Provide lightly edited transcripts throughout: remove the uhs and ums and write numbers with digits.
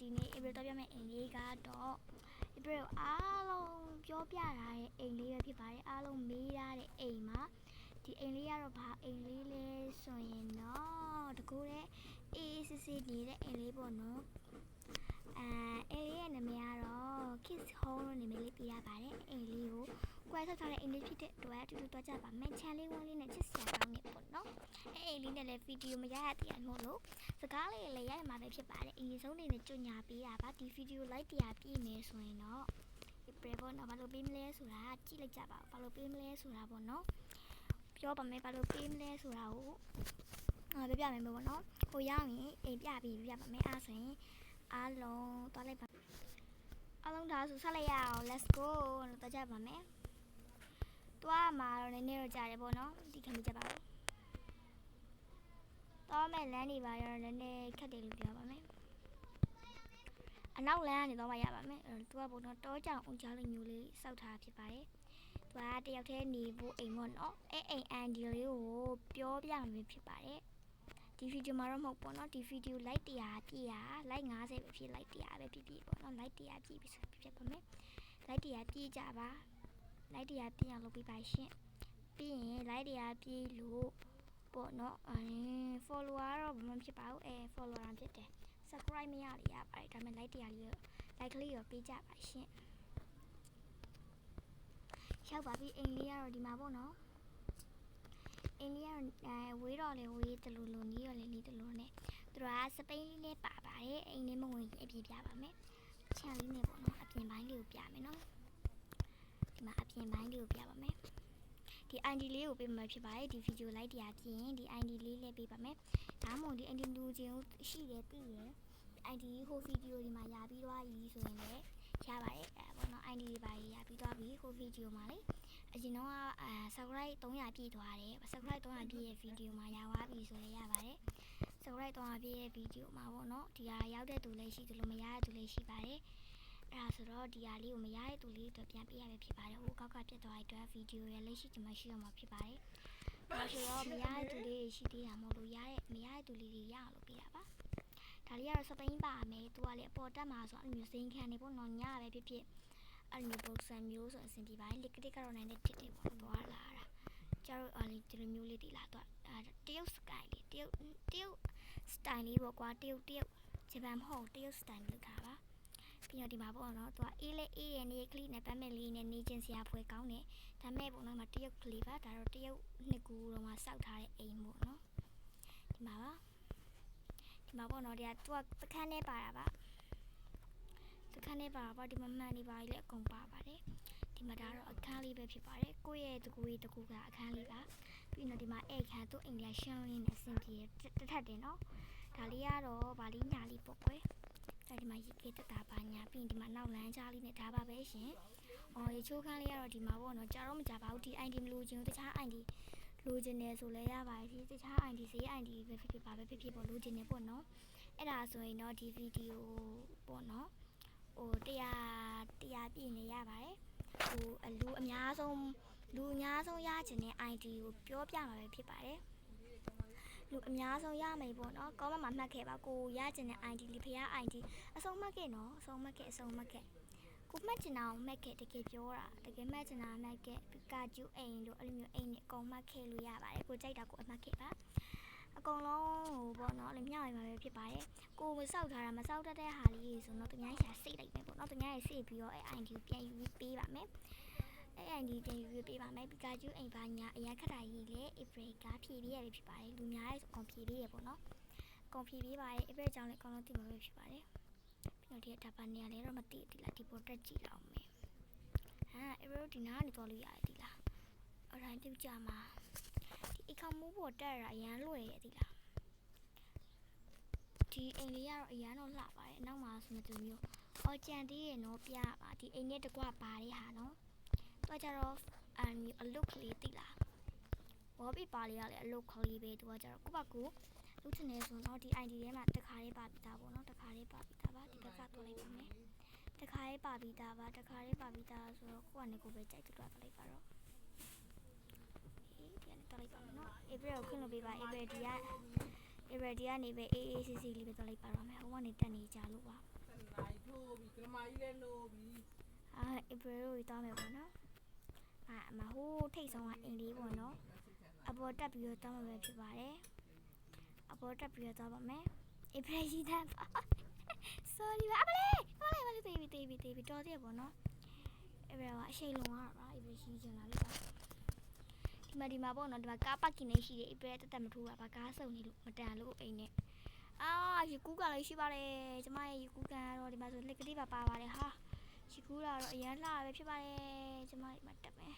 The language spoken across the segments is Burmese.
ဒီနေ့ April တော့ပြမယ်အိမ်လေးကတော့ April အားလုံးပြောပြထားတဲ့အိမ်လေးပဲဖြစ်ပါတယ်အားလုံးမေးရတဲ့အိမ်မှာဒီအိမ်လေးကတော့ဘာအိမ်လေးလဲဆိုရင်တော့တကူတဲ့အေးစစ်စစ်နေတဲ့အိမ်လေးပေါ့နော်အိမ်လေးရဲ့နာမည်ကတော့ Kids Home လို့နာမည်လေးပေးရပါတယ်အိမ်လေးကိုကွဲဆောက်ထားတဲ့အိမ်လေးဖြစ်တဲ့အတွက်အတူတူတွားကြပါမယ်ချမ်းလေးဝန်းလေးနဲ့ချစ်စရာကောင်းနေပေါ့နော်အိမ်လေးနဲ့လည်းဗီဒီယိုမရရသေးရမို့လို့စကားလေးလည်းရရမှာပဲဖြစ်ပါတယ်အရင်ဆုံးနေနဲ့ကြွညာပေးတာပါဒီဗီဒီယိုလိုက်တရားပြည့်မယ်ဆိုရင်တော့ April ပေါ့နော်ဘာလို့ပေးမလဲဆိုတာကြည့်လိုက်ကြပါဦးဘာလို့ပေးမလဲဆိုတာပေါ့နော်ပြောပါမယ်ဘာလို့ပေးမလဲဆိုတာကိုပြပြမယ်ပေါ့နော်ဟိုရောက်ရင်အိမ်ပြပြီးပြပါမယ်အားဆိုရင်အားလုံးတွားလိုက်ပါအားလုံးဒါဆိုဆက်လိုက်ရအောင် let's go လို့တွားကြပါမယ်တွားမှာတော့နည်းနည်းတော့ကြာတယ်ပေါ့နော်ဒီခံပြကြပါဦးတော့မဲ့လမ်းနေပါရောနည်းနည်းခက်တယ်လို့ပြောပါမယ်အနောက်လမ်းကနေတော့မှရပါမယ်သူကပေါ့နော်တောကြောင်အောင်ကြားလိုမျိုးလေးစောက်ထားဖြစ်ပါတယ်သူကတယောက်တည်းနေဖို့အိမ်ပေါ့နော်အိမ်အန်ဒီလေးကိုပြောပြမယ်ဖြစ်ပါတယ်ဒီဗီဒီယိုမှာတော့မဟုတ်ပေါ့နော်ဒီဗီဒီယို like 100ပြည့်ရ like 50ပဲဖြစ် like 100ပဲပြည့်ပေါ့နော် like 100ပြည့်ပြီဆိုဖြစ်ပါမယ် like 100ပြည့်ကြပါ like 100ပြည့်အောင်လုပ်ပေးပါရှင့်ပြီးရင် like 100ပြည့်လို့ပေါ့နော်follower တော့ဘာမှဖြစ်ပါဘူးfollower ဖြစ်တယ် subscribe မရလေရပါတယ်ဒါပေမဲ့ like 100လေး like လေးရောပေးကြပါရှင့်ရောက်ပါပြီအိမ်လေးကတော့ဒီမှာပေါ့နော်အိမ်လေးကတော့ဝေးတော့လေဝေးတလူလူနီးရောလေနီးတလူနဲ့သူကစပိန်လေးနဲ့ပါပါတယ်အိမ်လေးမဝင်အပြည့်ပြပါမယ်ချန်လေးနဲ့ပေါ့နော်အပြင်ပိုင်းလေးကိုပြမယ်နော်ဒီမှာအပြင်ပိုင်းလေးကိုပြပါမယ်ဒီ ID လေးကိုပေးမှာဖြစ်ပါတယ်ဒီဗီဒီယို like 100ပြည့်ရင်ဒီ ID လေးလည်းပေးပါမယ်ဒါမှမဟုတ်ဒီ ID လူချင်းရှိတယ်သိရ ID ဟိုဗီဒီယိုဒီမှာရပြီးသွားပြီဆိုရင်လည်းရပါတယ်ပေါ့နော် ID တွေပါရပြီးသွားပြီဟိုဗီဒီယိုမှာလေအရင်တော့subscribe 300ပြည့်သွားတယ် subscribe 300ပြည့်ရဲ့ဗီဒီယိုမှာရသွားပြီဆိုလည်းရပါတယ် subscribe 300ပြည့်ရဲ့ဗီဒီယိုမှာပေါ့နော်ဒီဟာရောက်တဲ့သူလည်းရှိတယ်လို့မရတဲ့သူလည်းရှိပါတယ်အဲ့ဒါဆိုတော့ဒီဟာလေးကိုမရတဲ့သူလေးတို့ပြန်ပေးရပဲဖြစ်ပါတယ်ဟိုကောက်ကပြတ်သွားတဲ့အတွက်ဗီဒီယိုရဲ့လက်ရှိဒီမှာရှိရမှာဖြစ်ပါတယ်ဒါဆိုတော့မရတဲ့သူလေးရှိသေးတာမဟုတ်လို့မရတဲ့သူလေးတွေရအောင်လုပ်ပေးတာပါဒါလေးကတော့စပိန်ပါမယ်သူကလေအပေါ်တက်မှာဆိုအဲ့လိုမျိုးစိန်ခံနေပေါ့နော်ညပဲဖြစ်ဖြစ်အဲ့လိုမျိုးပုံစံမျိုးဆိုအဆင်ပြေပါတယ်လက်ကတစ်ကတော့နိုင်တဲ့တစ်တွေပေါ့သွားလာတာကျတော့ဒီလိုမျိုးလေးတည်လာတော့တရုတ်စကိုင်းလေးတရုတ်စတိုင်လေးပေါ့ကွာတရုတ်ဂျပန်မဟုတ်တရုတ်စတိုင်လောက်တာပါပြီးတော့ဒီမှာပေါ့နော်သူကအေးလေအေးရနေကလေးနဲ့ပတ်မဲ့လေးနဲ့နေချင်းစရာဖွဲကောင်းတယ်ဒါမဲ့ပေါ့နော်မတရုတ်ကလေးပါဒါတော့တရုတ်နှစ်ကူတော့မှစောက်ထားတဲ့အိမ်ပေါ့နော်ဒီမှာပါဒီမှာပေါ့နော်ဒီကသူကတခန်းနဲ့ပါတာပါတခန်းနဲ့ပါတာပေါ့ဒီမှာမှန်နေပါလေအကုန်ပါပါတယ်ဒီမှာဒါတော့အခန်းလေးပဲဖြစ်ပါတယ်ကိုယ့်ရဲ့တကူကအခန်းလေးပါပြီးတော့ဒီမှာအိတ်ခန်းသူ့အိမ်လေးရှင်းလေးနဲ့အဆင်ပြေတစ်ထပ်တယ်နော်ဒါလေးကတော့ဗာလေးညာလေးပေါ့ကွယ်ဒီမှာရေခဲတက်တာပါညာပြီးရင်ဒီမှာနောက်လမ်းကြားလေးနဲ့ဒါပါပဲရှင်ရေချိုးခန်းလေးကတော့ဒီမှာပေါ့နော်ကြာတော့မကြပါဘူးဒီ ID မလို့ချင်းတခြား ID လိုချင်တယ်ဆိုလဲရပါတယ်တခြား ID ဈေး ID ပဲဖြစ်ပါပဲဖြစ်ဖြစ်ပေါ့လိုချင်တယ်ပေါ့နော်အဲ့ဒါဆိုရင်တော့ဒီဗီဒီယိုပေါ့နော်ဟို100ပြည့်နေရပါတယ်ဟိုလူအများဆုံးရချင်တဲ့ ID ကိုပြောပြမှာပဲဖြစ်ပါတယ်လူအများဆုံးရမယ်ပေါ့နော်ကောင်းမှမှတ်ခဲ့ပါကိုရချင်တဲ့ ID လေးဖရား ID အဆုံးမှတ်ခဲ့နော်အဆုံးမှတ်ခဲ့ကိုမှတ်ချင်တာကိုမှတ်ခဲ့တကယ်ပြောတာတကယ်မှတ်ချင်တာမှတ်ခဲ့ပီကာကျူအိမ်တို့အဲ့လိုမျိုးအိမ်နဲ့အကုန်မှတ်ခဲ့လို့ရပါတယ်ကိုကြိုက်တာကိုအမှတ်ခဲ့ပါအကုန်လုံးဟိုပေါ့နော်လည်းမျှဝေမှာပဲဖြစ်ပါတယ်ကိုမစောက်ထားတာမစောက်တတ်တဲ့ဟာလေးဆိုတော့သူများရှာစိတ်လိုက်မယ်ပေါ့နော်သူများရဲ့စိတ်ပြီးတော့အဲ့ ID ကိုပြန်ယူပေးပါမယ်အဲ့ ID ပြန်ယူပေးပါမယ်ပီကာကျူအိမ်ပါညာအရင်ခက်တာကြီးလေ April ကဖြည့်ပေးရဖြစ်ပါတယ်လူများရဲ့အကုန်ဖြည့်ပေးရပေါ့နော်အကုန်ဖြည့်ပေးပါတယ် April ကြောင့်လည်းအကုန်လုံးသိမှာပဲဖြစ်ပါတယ်ပြီးတော့ဒီကဒါပါနေရာလေးတော့မသိသေးလားဒီပေါ်တက်ကြည့်တော့မယ်April ဒီနားကနေတော့လို့ရတယ်ဒီလားအတိုင်းပြုတ်ကြမှာဒီအခါမိုးပေါ်တက်ရတာအရန်လွယ်ရသည်လားဒီအိမ်လေးကတော့အရန်တော့လှပါတယ်နောက်မှာဆိုမျိုးကြံသေးရနော်ပြပါဒီအိမ်နဲ့တကွပါတဲ့ဟာနော်သူကကြတော့အလုတ်ကလေးသိလားဘောပီပါလေးကလည်းအလုတ်ကလေးပဲသူကကြတော့ကိုယ့်ဘက်ကိုလူချင်နေဆိုတော့ဒီ ID ထဲမှာတခါလေးပါပြီးသားပေါ့နော်တခါလေးပါပြီးသားပါဒီဘက်ကတွားလိုက်ပါမယ်တခါလေးပါပြီးသားပါတခါလေးပါပြီးသားဆိုတော့ကိုယ့်ကနေကိုပဲကြိုက်တူတော့လိုက်ပါတော့ဒီကနေတွားလိုက်ပါမယ်နော် April ကိုခွင့်လို့ပေးပါ April ဒီကနေပဲ AACC လေးပဲတွားလိုက်ပါတော့မယ်ဟိုကနေတက်နေကြလို့ပါ လိုက်ထိုးပြီးကရမကြီးလဲလို့ပြီး April တို့တောင်းမယ်ပေါ့နော်မဟိုးထိတ်ဆုံးကအင်လေးပေါ့နော်အပေါ်တက်ပြီးတော့တောင်းမှာပဲဖြစ်ပါတယ်အပေါ်တက်ပြီးတော့တောင်းပါမယ် April ရှိတဲ့ပါ sorry ပါမလေးတေးပြီးတော်သေးပေါ့နော် April ကအရှိန်လုံးရတာ April ရှိချင်လာလို့ပါဒီမှာပေါ့နော်ဒီမှာကားပါကင်နေရှိတယ် April တက်မထိုးတာပါကားစုံနေလို့မတန်လို့အိမ်နဲ့ရေကူးကန်လေးရှိပါတယ်ကျမရဲ့ရေကူးကန်ကတော့ဒီမှာဆိုလက်ကလေးပါပါတယ်ဟာရေကူးတာတော့အရန်လှပဲဖြစ်ပါတယ်ကျမဒီမှာတက်မယ်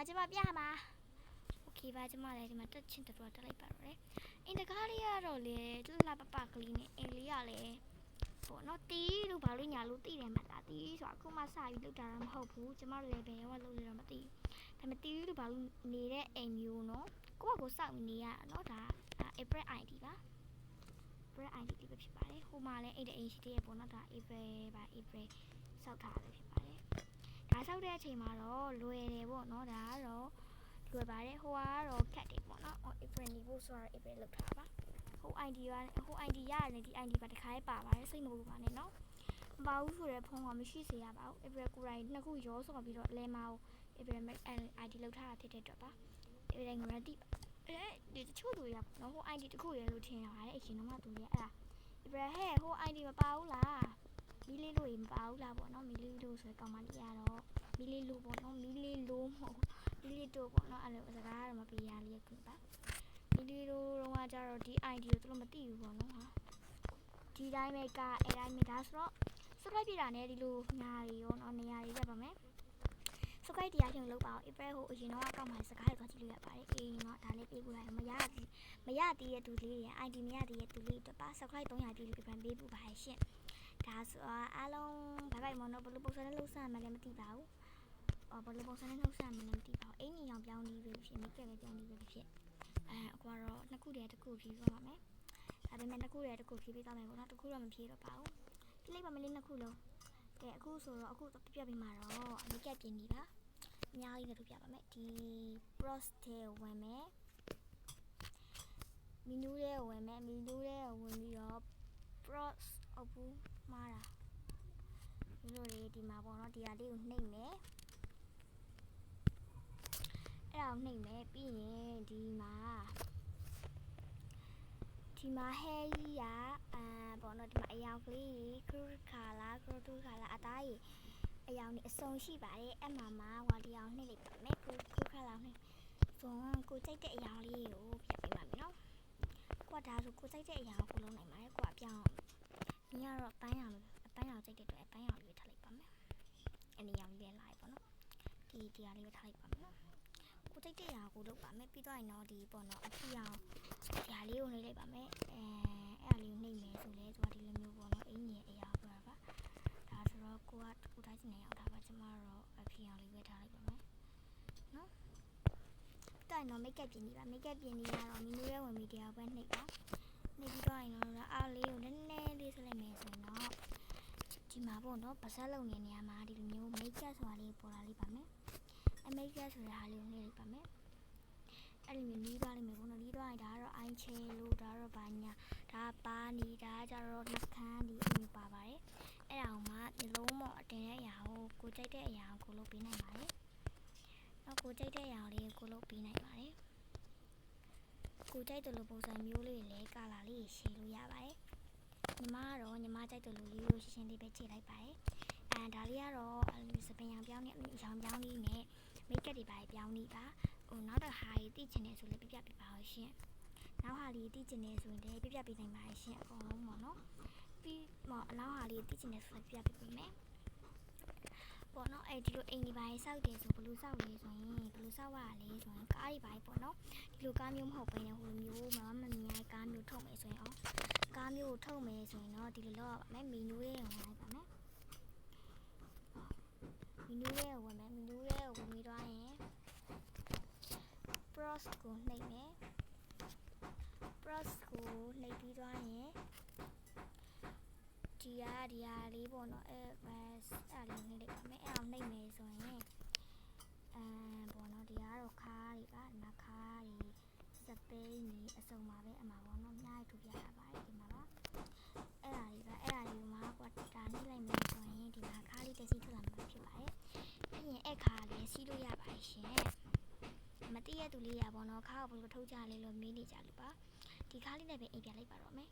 ကျမပြမှာโอเคပါကျမလည်းဒီမှာတက်ချင်းတက်လိုက်ပါတော့တယ်အင်တကားလေးကတော့လေသူ့လာပကလေးနဲ့အင်လေးကလည်းပေါ့နော်တီးလို့ဘာလို့ညာလို့တီးတယ်မှာဒါတီးဆိုအခုမှစပြီးလောက်တာတော့မဟုတ်ဘူးကျမတို့လည်းဘယ်ရောလောက်လို့တော့မသိဒါပေမဲ့တီးလို့ဘာလို့နေတဲ့အိမ်မျိုးနော်ကိုယ့်ကိုစောင့်နေရတာနော်ဒါ April ID ပါ April ID လေးပဲဖြစ်ပါတယ်ဟိုမှာလည်းအဲ့တဲ့အိမ်ရှိသေးရပေါ့နော်ဒါ April ပါ April စောက်ထားတယ်ဖြစ်ပါတယ်ဒါစောက်တဲ့အချိန်မှာတော့လွယ်တယ်ပေါ့နော်ဒါကတော့လွယ်ပါတယ်ဟိုကတော့ခက်တယ်ပေါ့နော် April နေဖို့ဆိုတော့ April လောက်ထားပါဟို ID ရတယ်ဒီ ID ပါတစ်ခါလေးပါပါတယ်စိတ်မပူပါနဲ့နော်မပါဘူးဆိုတော့ဖုန်းကမရှိစေရပါဘူး April ကိုယ်တိုင်နှစ်ခုရောစော်ပြီးတော့လဲမအောင် April ID လောက်ထားတာဖြစ်တဲ့အတွက်ပါ April ငရတိဒီတချို့သူရနော်ဟို ID တခုရလို့ထင်ရတယ်အရှင်တော့သူရအဲ့ဒါ April ဟဲ့ဟို ID မပါဘူးလားမီလီလို့မပါဘူးလားပေါ့နော်မီလီလို့ဆိုကောင်မလေးရတော့မီလီလို့ပေါ့နော်မီလီလို့မဟုတ်မီလီတို့ပေါ့နော်အဲ့လိုစကားတော့မပြရလေးခုပါမီလီတို့တော့ကြတော့ဒီ ID ကိုသူတို့မသိဘူးပေါ့နော်ဟာဒီတိုင်းပဲကအဲ့တိုင်းပဲဒါဆိုတော့စလိုက်ပြတာနဲ့ဒီလိုညာရီရောနော်နေရာရီရက်ပါမယ်စကိုက်တရားရှင်လောက်ပါအောင် April ဟိုအရင်တော့အကောက်မှာစကားတွေသွားကြည့်လို့ရပါတယ်အေးနော်ဒါလေးပေးဖို့ရတယ်မရသေးတဲ့သူလေးတွေ ID မရသေးတဲ့သူလေးတွေပါ subscribe 300ပြည့်လို့ပြန်ပေးဖို့ပါရှင်ဒါဆိုအားလုံးဘိုင်ဘိုင်မော်နော်ဘလို့ပုံစံနဲ့လှုပ်ရှားမှလည်းမသိပါဘူးဘလို့ပုံစံနဲ့လှုပ်ရှားမှလည်းမသိပါဘူးအင်ကြီးအောင်ပြောင်းပြီးပဲဖြစ်မိကက်ပဲပြောင်းပြီးပဲဖြစ်အခုကတော့နှစ်ခုတည်းတစ်ခုဖြည့်သွားပါမယ်ဒါပေမဲ့နှစ်ခုတည်းတစ်ခုဖြည့်ပေးသွားမယ်ပေါ့နော်တစ်ခုတော့မဖြည့်တော့ပါဘူးဖြည့်လိုက်ပါမလေးနှစ်ခုလုံးကဲအခုဆိုတော့အခုပြပြီးမှတော့မိကက်ပြင်ပြီပါအများကြီးလည်းထုတ်ပြပါမယ်ဒီ bros ထဲဝင်မယ်မီနူးထဲဝင်မယ်မီနူးထဲဝင်ပြီးတော့ bros အပူမားတာဒီလိုလေးဒီမှာပေါ့နော်ဒီဟာလေးကိုနှိပ်မယ်အဲ့ဒါကိုနှိပ်မယ်ပြီးရင်ဒီမှာဟဲကြီးကပေါ့နော်ဒီမှာအယောင်ကလေးခရူခါလာအသားကြီးအယောင်นี่အစုံရှိပါတယ်အဲ့မှာဟောဒီအောင်နှိပ်လိုက်ပါမယ်ခရူခါလာနှိပ်ဆိုကိုကြိုက်တဲ့အယောင်လေးကိုပြပေးပါမယ်နော်ကိုဒါဆိုကိုကြိုက်တဲ့အယောင်ကိုလုံးနိုင်ပါတယ်ကိုအပြောင်းဒီကတော့အပန်းရောင်ကြိုက်တဲ့အတွက်အပန်းရောင်လေးထားလိုက်ပါမယ်အဲ့ဒီရောင်လေးလည်းလာပြီပေါ့နော်ဒီတရားလေးပဲထားလိုက်ပါမယ်နော်ကိုကြိုက်တဲ့အယောင်ကိုလုပ်ပါမယ်ပြီးတော့ရင်တော့ဒီပေါ့နော်အဖြူရောင်ဒီဟာလေးကိုနှိပ်လိုက်ပါမယ်အဲ့ဒါလေးကိုနှိပ်မယ်ဆိုလဲသူကဒီလိုမျိုးပေါ့နော်အင်းကြီးအရာပြောတာပါဒါဆိုတော့ကိုတိုင်းစီနေအောင်ထားပါကျမတော့အဖြူရောင်လေးပဲထားလိုက်ပါမယ်နော်တိုင်တော့မိတ်ကပ်ပြင်နေပါမိတ်ကပ်ပြင်နေရတော့မီနူးရဲဝင်ပြီးတရားပဲနှိပ်ပါနှိပ်ပြီးတော့ရင်တော့အားလေးကိုနည်းနည်းလေးဆက်လိုက်မယ်ဆိုရင်တော့ဒီမှာပေါ့နော်ပါဆက်လုံးနေနေရမှာဒီလိုမျိုးမိတ်ကပ်ဆိုတာလေးပေါ်လာလေးပါမယ်အမိတ်ကပ်ဆိုတဲ့ဟာလေးကိုနှိပ်လိုက်ပါမယ်အဲ့လိုမျိုးနီးသွားလိမ့်မယ်ပေါ့နော်နီးသွားရင်ဒါကတော့အိုင်းချဲလို့ဒါတော့ဘာညာဒါပါနေတာကြတော့နှခမ်းဒီအမျိုးပါပါတယ်အဲ့ဒါမှဒီလုံးမော့အတင်တဲ့အရာကိုကြိုက်တဲ့အရာကိုလုပ်ပေးနိုင်ပါတယ်နောက်ကိုကြိုက်တဲ့အရာလေးကိုလုပ်ပေးနိုင်ပါတယ်ကိုကြိုက်တဲ့လိုပုံစံမျိုးလေးလည်းကာလာလေးရှည်လို့ရပါတယ်ညီမကတော့ညီမကြိုက်တဲ့လိုလေးကိုရှင်းလေးပဲခြေလိုက်ပါတယ်ဒါလေးကတော့စပင်ရောင်ပြောင်းနဲ့ရောင်ပြောင်းလေးနဲ့မိတ်ကပ်တွေပါပြောင်းနေပါနောက်တော့ဟာရီတိကျင်နေဆိုလည်းပြပြပေးပါဦးရှင်နောက်ဟာလေးတိကျင်နေဆိုရင်လည်းပြပြပေးနိုင်ပါရှင်အကုန်လုံးပေါ့နော်ပြီးနောက်ဟာလေးတိကျင်နေဆိုလည်းပြပြပေးမယ်ပေါ့နော်ဒီလိုအိမ်ကြီးပိုင်းစောက်တယ်ဆိုဘလို့စောက်လဲဆိုရင်ဘလို့စောက်ရလဲဆိုရင်ကားကြီးပိုင်းပေါ့နော်ဒီလိုကားမျိုးမဟုတ်ဘဲနဲ့ဟိုမျိုးမမြင်ကားမျိုးထုတ်မယ်ဆိုရင်ကားမျိုးကိုထုတ်မယ်ဆိုရင်တော့ဒီလိုလောက်ရပါမယ်မီနူးရဲ့ဝင်လိုက်ပါမယ်မီနူးရဲ့ဝင်မယ်မီနူးရဲ့ဝင်ပြီးတော့ရင်bros ကိုနှိပ်မယ် bros ကိုနှိပ်ပြီးသွားရင်ဒီဟာလေးပေါ့နော်အဲ့လေးနှိပ်လိုက်ပါမယ်အဲ့အောင်နှိပ်မယ်ဆိုရင်ပေါ့နော်ဒီကတော့ခါးတွေပါဒီမှာခါးတွေစပိန်ကြီးအစုံပါပဲအမှာပေါ့နော်အများကြီးထူပြရပါတယ်ဒီမှာပါအဲ့ဒါလေးကို တဲ့သူလေးရပေါ့နော်ခါကိုဘယ်လိုထုတ်ကြလဲလို့မေးနေကြလို့ပါဒီခါလေးနဲ့ပဲအိမ်ပြန်လိုက်ပါတော့မယ်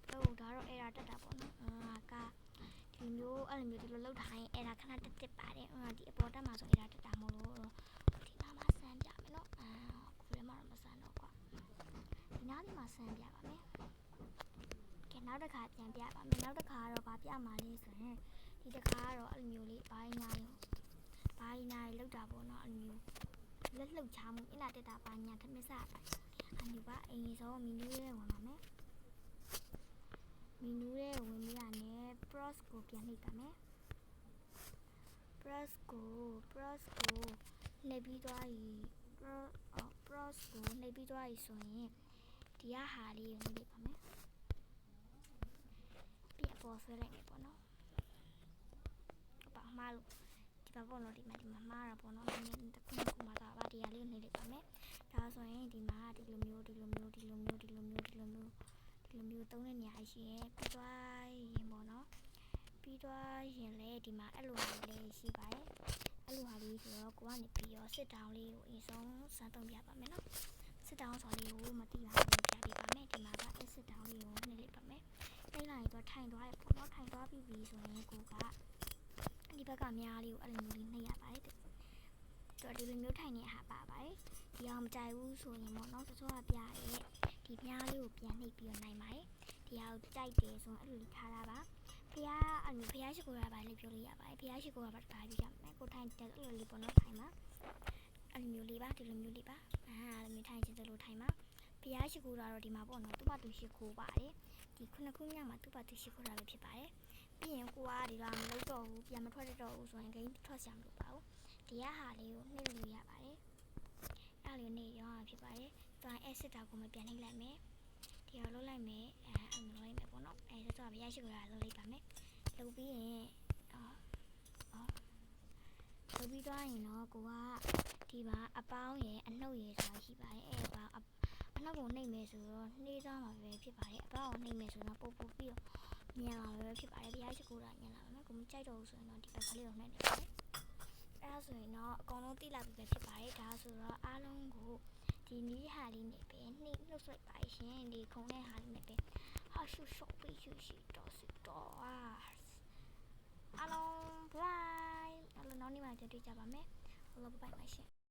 ဟုတ်ဒါတော့ error တက်တာပေါ့နော်ကဒီမျိုးအဲ့လိုမျိုးဒီလိုလောက်ထားရင် error ခဏတက်ပါတယ်ဒီအပေါ်တက်မှာဆို error တက်တာမဟုတ်လို့ဒီနားမှာဆန်းပြမယ်နော်ခုလည်းမတော့မဆန်းတော့ကွာဒီနားလေးမှာဆန်းပြပါမယ်ကဲနောက်တစ်ခါပြန်ပြပါမယ်နောက်တစ်ခါကတော့ဗာပြမှာလေးဆိုရင်ဒီတစ်ခါကတော့အဲ့လိုမျိုးလေးဘိုင်းညာလေးလောက်တာပေါ့နော်အဲ့လိုမျိုးလက်လှုပ်ချမှုအလားတက်တာပါညာခမစ်စားပါအမျိုးပါအရင်ဆုံးမီနူးရဲ့ဝင်ပါမယ်မီနူးရဲ့ဝင်ပြီးရတယ် pros ကိုပြန်နှိပ်ပါမယ် pros ကိုနှိပ်ပြီးသွားပြီ pros ကိုနှိပ်ပြီးသွားပြီဆိုရင်ဒီကဟာလေးကိုနှိပ်ပါမယ်ပြပေါ်ဆွဲလိုက်မယ်ပေါ့နော်ဟုတ်ပါမှားလို့ဒီပါပေါ့နော်ဒီမှာမှားတာပေါ့နော်နည်းနည်းတစ်ခုမှသာပါတရားလေးကိုနှိပ်လိုက်ပါမယ်ဒါဆိုရင်ဒီမှာဒီလိုမျိုးသုံးတဲ့နေရာရှိရဲပြီးသွားရင်ပေါ့နော်ပြီးသွားရင်လည်းဒီမှာအဲ့လိုဟာလေးရှိပါတယ်အဲ့လိုဟာလေးဆိုတော့ကိုကနေပြီးတော့စစ်တောင်းလေးကိုအရင်ဆုံးစမ်းသုံးပြပါမယ်နော်စစ်တောင်းဆိုလေးကိုမသိပါဘူးပြပေးပါမယ်ဒီမှာကအဲ့စစ်တောင်းလေးကိုနှိပ်လိုက်ပါမယ်နှိပ်လိုက်တော့ထိုင်သွားရပေါ့နော်ထိုင်သွားပြီးပြီဆိုရင်ကိုကဒီဘက်ကများလေးကိုအဲ့လိုမျိုးလေးနှိပ်ရပါတယ်တော့ဒီလိုမျိုးထိုင်နေဟာပါပါတယ်ဒီအောင်မကြိုက်ဘူးဆိုရင်ပေါ့နော်စောစောကပြရဲဒီမြားလေးကိုပြန်နှိပ်ပြီးတော့နိုင်ပါတယ်ဒီဟာကိုကြိုက်တယ်ဆိုရင်အဲ့လိုလေးထားတာပါဖះရှိခိုးရပါလေပြောလို့ရပါတယ်ဖះရှိခိုးရပါတခါပြီးရမယ်ကိုထိုင်တယ်အဲ့လိုလေးပေါ့နော်ထိုင်ပါအဲ့လိုမျိုးလေးပါဒီလိုမျိုးလေးပါအဲ့လိုမျိုးထိုင်ချင်တယ်လို့ထိုင်ပါဖះရှိခိုးတာတော့ဒီမှာပေါ့နော်သူ့ဘာသူရှိခိုးပါတယ်ဒီခုနှစ်ခုမြောက်မှာသူ့ဘာသူရှိခိုးတာပဲဖြစ်ပါတယ်ပြီးရင်ကိုကဒီကမလုပ်တော့ဘူးပြန်မထွက်တော့ဘူးဆိုရင်ဂိမ်းထွက်ဆရာမလို့ပါဘူးဒီကဟာလေးကိုနှိပ်လို့ရပါတယ်အဲ့လိုနေရောဖြစ်ပါတယ်တွိုင်း exit တာကိုမပြန်နှိပ်လိုက်မယ်ဒီဟာလုပ်လိုက်မယ်အဲ့လိုလုပ်လိုက်မယ်ပေါ့နော်အဲ့ဒါဆိုတော့ဘယ်ရရှိကိုရလုပ်လိုက်ပါမယ်လုပ်ပြီးရင်လုပ်ပြီးသွားရင်တော့ကိုကဒီမှာအပေါင်းရယ်အနှုတ်ရယ်ဆိုတာရှိပါတယ်အဲ့ဒါအနှုတ်ကိုနှိပ်မယ်ဆိုတော့နှိပ်သွားမှာပဲဖြစ်ပါတယ်အပေါင်းကိုနှိပ်မယ်ဆိုတော့ပို့ပြီးတော့ညံလာပဲဖြစ်ပါတယ်ဘယ်ရရှိကိုရညံလာပါမယ်ကိုမကြိုက်တော့ဘူးဆိုရင်တော့ဒီဘက်ကလေးကိုနှိပ်နေပါတယ်အဲ့ဒါဆိုရင်တော့အကုန်လုံးတိလာပြီပဲဖြစ်ပါတယ်ဒါဆိုတော့အားလုံးကိုဒီနီးဟာလေးနဲ့ပဲနှိပ်နှုတ်ဆက်ပါရှင်ဒီခုံတဲ့ဟာလေးနဲ့ပဲဟာရှုရှော့ပြီးရှိတော့စစ်တော့အားလုံးဘိုင်အားလုံးနောက်နေ့မှကြည့်ကြပါမယ်ဟုတ်လားဘိုင်ပါရှင်